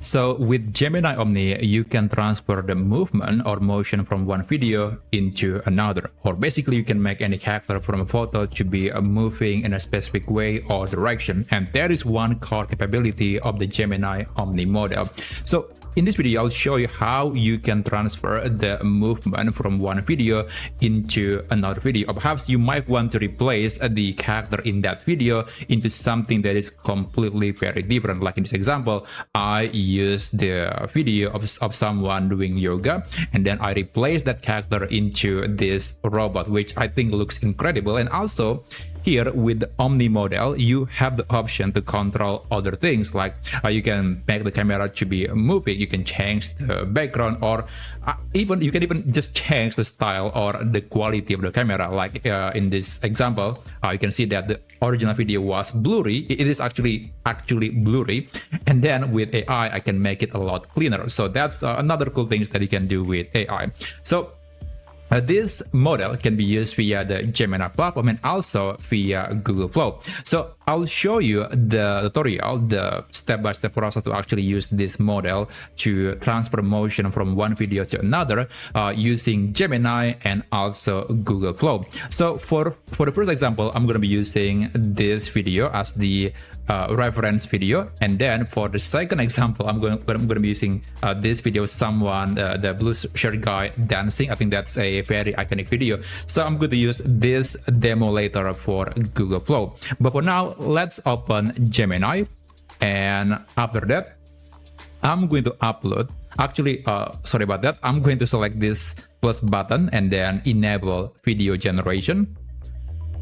So with Gemini Omni, you can transfer the movement or motion from one video into another, or basically you can make any character from a photo to be moving in a specific way or direction. And that is one core capability of the Gemini Omni model. So in this video, I'll show you how you can transfer the movement from one video into another video. Or perhaps you might want to replace the character in that video into something that is completely very different. Like in this example, I use the video of someone doing yoga, and then I replace that character into this robot, which I think looks incredible. And also, here with the Omni model, you have the option to control other things, like you can make the camera to be moving, you can change the background, or you can even just change the style or the quality of the camera. Like in this example, you can see that the original video was blurry. It is actually blurry, and then with AI, I can make it a lot cleaner. So that's another cool thing that you can do with AI. So this model can be used via the Gemini platform and also via Google Flow. So I'll show you the tutorial, the step-by-step process to actually use this model to transfer motion from one video to another using Gemini and also Google Flow. So for the first example, I'm going to be using this video as the reference video, and then for the second example, I'm going to be using this video, someone, the blue shirt guy dancing. I think that's a very iconic video, so I'm going to use this demo later for Google Flow. But for now, let's open Gemini, and after that, I'm going to upload. Actually, sorry about that. I'm going to select this plus button and then enable video generation.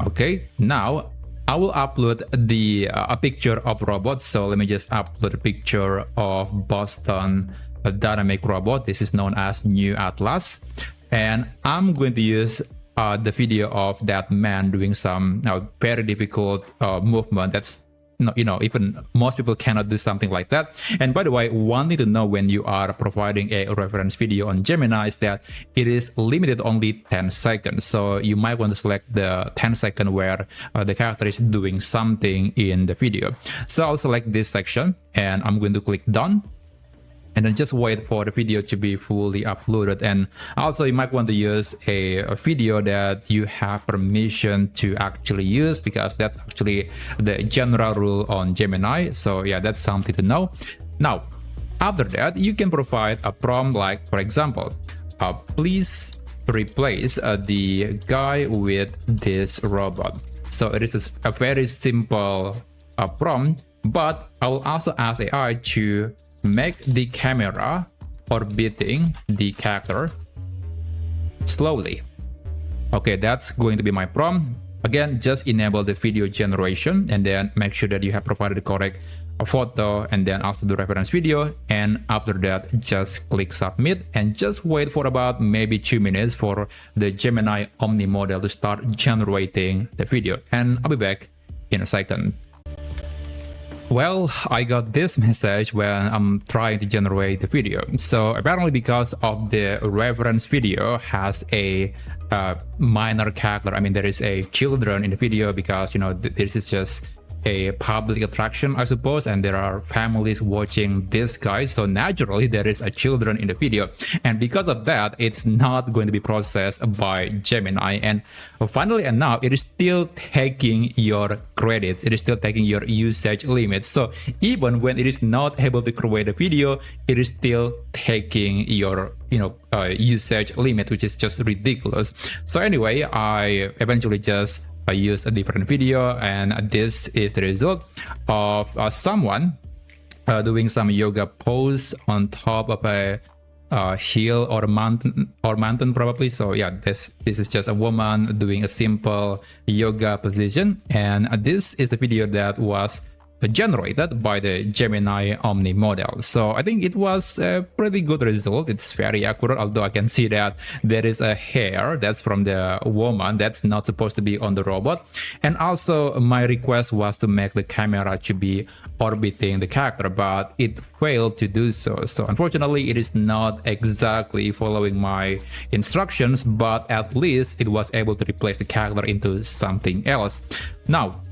Okay, now I will upload the a picture of robot. So let me just upload a picture of Boston dynamic robot. This is known as New Atlas, and I'm going to use the video of that man doing some very difficult movement. That's even most people cannot do something like that. And by the way, one thing to know when you are providing a reference video on Gemini is that it is limited only 10 seconds. So you might want to select the 10-second where the character is doing something in the video. So I'll select this section and I'm going to click done. And then just wait for the video to be fully uploaded. And also you might want to use a video that you have permission to actually use, because that's actually the general rule on Gemini. So yeah, that's something to know. Now, after that, you can provide a prompt like, for example, please replace the guy with this robot. So it is a very simple prompt, but I will also ask AI to make the camera orbiting the character slowly. Okay, that's going to be my prompt. Again, just enable the video generation and then make sure that you have provided the correct photo and then also the reference video. And after that, just click submit and just wait for about maybe 2 minutes for the Gemini Omni model to start generating the video. And I'll be back in a second. Well, I got this message when I'm trying to generate the video. So apparently, because of the reference video has a minor character, I mean, there is a children in the video because, this is just a public attraction, I suppose, and there are families watching this guy, so naturally there is a children in the video, and because of that, it's not going to be processed by Gemini. And finally enough, it is still taking your credits, it is still taking your usage limits. So even when it is not able to create a video, it is still taking your usage limit, which is just ridiculous. So anyway, I eventually just use a different video, and this is the result of someone doing some yoga pose on top of a hill or a mountain probably. So yeah, this is just a woman doing a simple yoga position, and this is the video that was generated by the Gemini Omni model. So I think it was a pretty good result. It's very accurate, although I can see that there is a hair that's from the woman that's not supposed to be on the robot. And also my request was to make the camera to be orbiting the character, but it failed to do so. So unfortunately, it is not exactly following my instructions, but at least it was able to replace the character into something else. Now,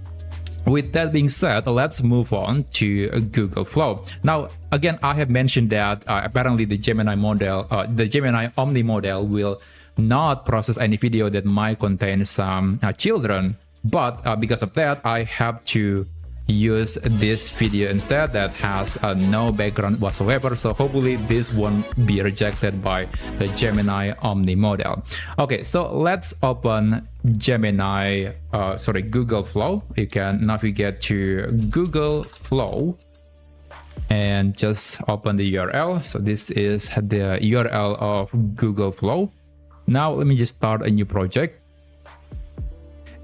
with that being said, let's move on to Google Flow. Now, again, I have mentioned that apparently the Gemini model, the Gemini Omni model will not process any video that might contain some children. But because of that, I have to use this video instead that has no background whatsoever. So hopefully this won't be rejected by the Gemini Omni model. Okay, so let's open Google Flow. You can navigate to Google Flow and just open the URL. So this is the URL of Google Flow. Now let me just start a new project.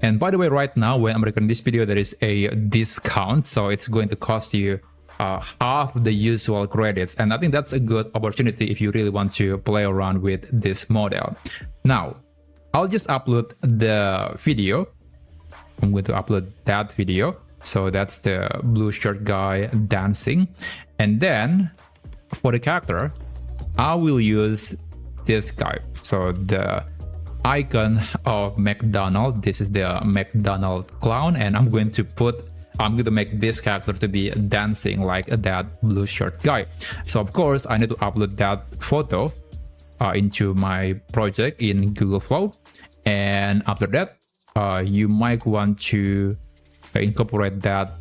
And by the way, right now when I'm recording this video, there is a discount, so it's going to cost you half the usual credits. And I think that's a good opportunity if you really want to play around with this model. Now, I'll just upload the video. I'm going to upload that video. So that's the blue shirt guy dancing. And then for the character, I will use this guy. So the icon of McDonald. This is the McDonald clown, and I'm going to make this character to be dancing like that blue shirt guy. So of course I need to upload that photo into my project in Google Flow, and after that you might want to incorporate that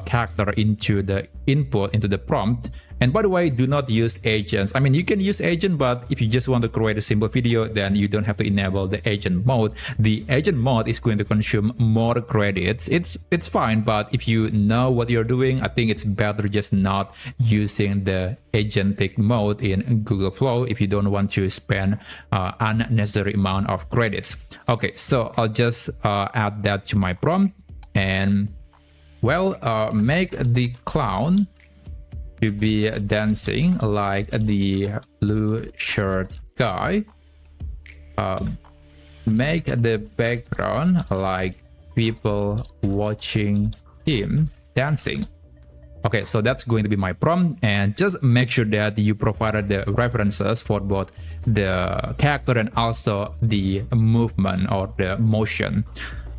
character into the input, into the prompt. And by the way, do not use agents. I mean, you can use agent, but if you just want to create a simple video, then you don't have to enable the agent mode. The agent mode is going to consume more credits. It's fine, but if you know what you're doing, I think it's better just not using the agentic mode in Google Flow if you don't want to spend unnecessary amount of credits. Okay, so I'll just add that to my prompt, and well, make the clown to be dancing like the blue shirt guy. Make the background like people watching him dancing. Okay, so that's going to be my prompt, and just make sure that you provided the references for both the character and also the movement or the motion.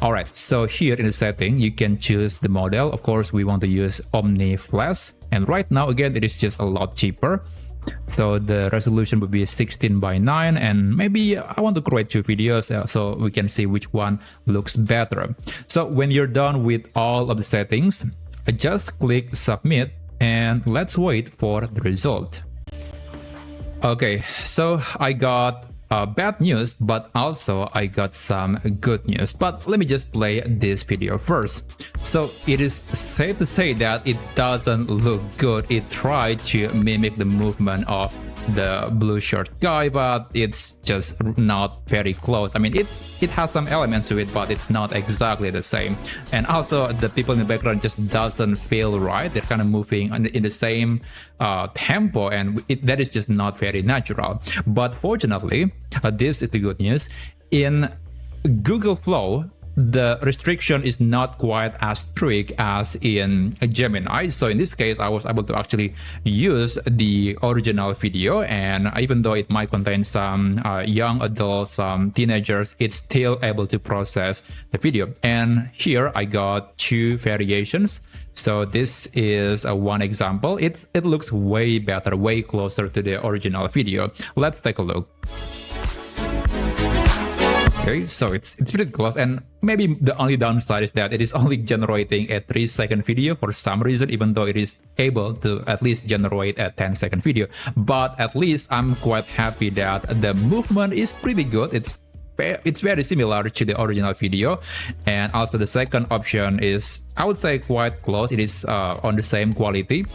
Alright, so here in the setting, you can choose the model. Of course, we want to use Omni Flash. And right now, again, it is just a lot cheaper. So the resolution would be 16:9. And maybe I want to create 2 videos so we can see which one looks better. So when you're done with all of the settings, just click Submit and let's wait for the result. Okay, so I got bad news, but also I got some good news. But let me just play this video first. So it is safe to say that it doesn't look good. It tried to mimic the movement of the blue shirt guy, but it's just not very close. I mean, it has some elements to it, but it's not exactly the same. And also the people in the background just doesn't feel right. They're kind of moving in the same tempo, and that is just not very natural. But fortunately, this is the good news. In Google Flow, the restriction is not quite as strict as in Gemini. So in this case, I was able to actually use the original video, and even though it might contain some young adults, some teenagers, it's still able to process the video. And here I got 2 variations. So this is one example. It looks way better, way closer to the original video. Let's take a look. Okay, so it's pretty close, and maybe the only downside is that it is only generating a 3-second video for some reason, even though it is able to at least generate a 10-second video. But at least I'm quite happy that the movement is pretty good. It's very similar to the original video, and also the second option is, I would say, quite close. It is on the same quality.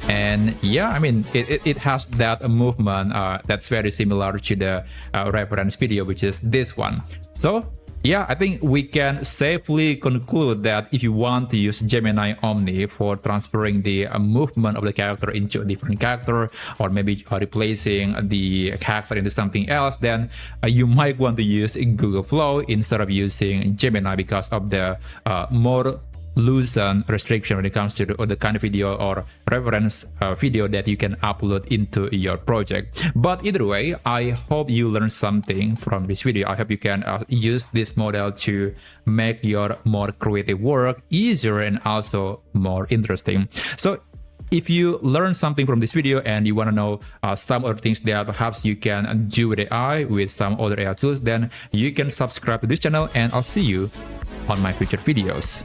And yeah, I mean, it has that movement that's very similar to the reference video, which is this one. So yeah, I think we can safely conclude that if you want to use Gemini Omni for transferring the movement of the character into a different character, or maybe replacing the character into something else, then you might want to use Google Flow instead of using Gemini because of the more loosen restriction when it comes to the kind of video or reference video that you can upload into your project. But either way, I hope you learned something from this video. I hope you can use this model to make your more creative work easier and also more interesting. So if you learn something from this video and you want to know some other things that perhaps you can do with AI, with some other AI tools, then you can subscribe to this channel, and I'll see you on my future videos.